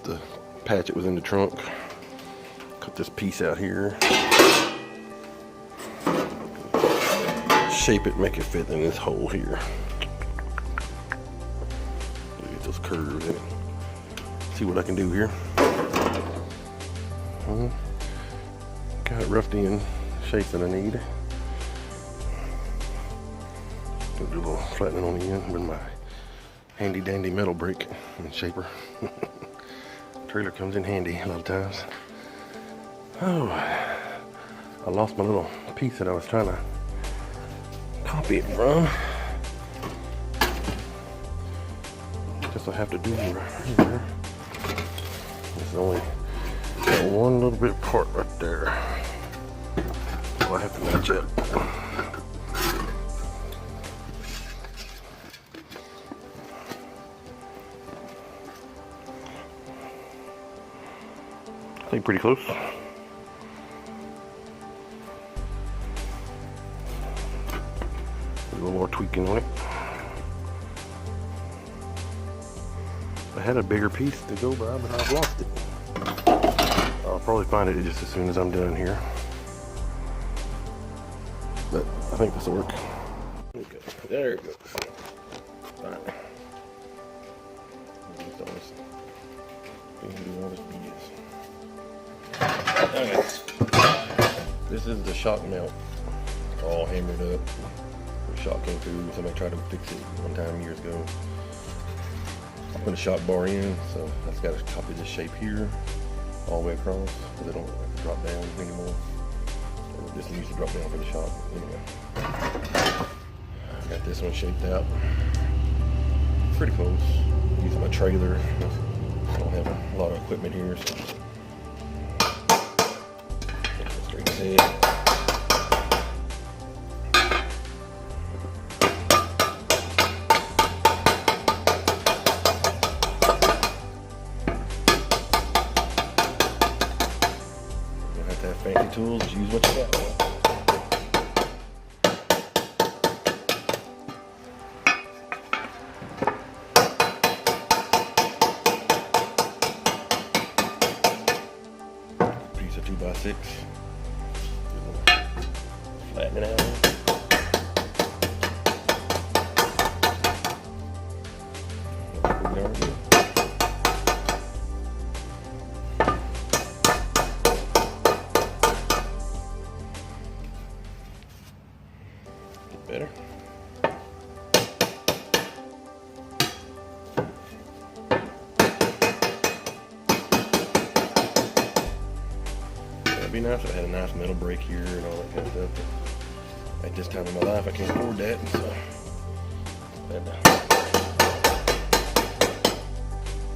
to patch it within the trunk. Cut this piece out here. Shape it, make it fit in this hole here. Get those curves in it. See what I can do here. Got it roughed in shape that I need. Gonna do a little flattening on the end with my handy dandy metal brake and shaper. Trailer comes in handy a lot of times. Oh, I lost my little piece that I was trying to copy it from. Guess I have to do right here. It's only got one little bit part right there. So I have to match it. I think pretty close. A little more tweaking on it. I had a bigger piece to go by, but I've lost it. I'll probably find it just as soon as I'm done here. But I think this will work. Okay, there it goes. All right. Okay. This is the shock mount, all hammered up. The shock came through. Somebody tried to fix it one time years ago. I put a shock bar in, so that's got to copy this shape here all the way across, because they don't have to drop down anymore. So this used to drop down for the shock. Anyway, got this one shaped out. Pretty close. Using my trailer. I don't have a lot of equipment here, so straight ahead. Fancy tools, use what you got. Piece of 2x6. Flatten it out. Better. It'd be nice if I had a nice metal brake here and all that kind of stuff, but at this time in my life I can't afford that, and so I had to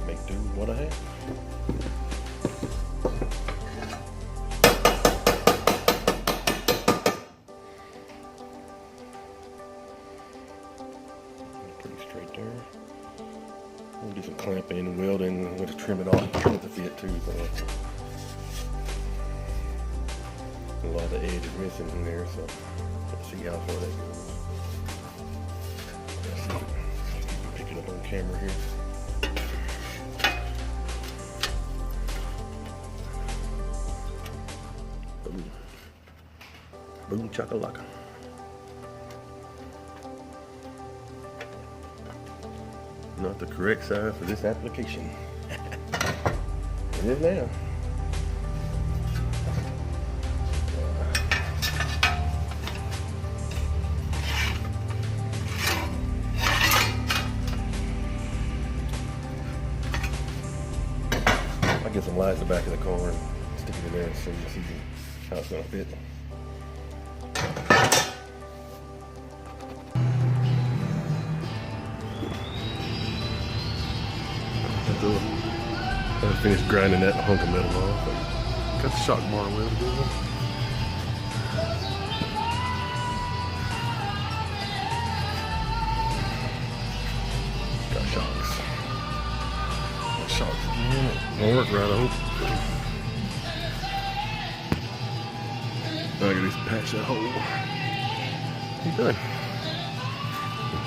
make do with what I have. Straight there. We'll do some clamping and welding. I'm going to trim it off, trim it to fit too. So a lot of the edge is missing in there, so let's see how far that goes. Let's see if you can pick it up on camera here. Boom. Boom chakalaka. Not the correct size for this application. It is now. I'll get some light in the back of the car and stick it in there so you can see how it's going to fit. I finished grinding that hunk of metal off. Got the shock bar welded in. Got shocks. Got shocks again. Won't work right, I hope. Now I gotta just patch that hole. He's done.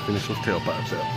Finish those tailpipes out.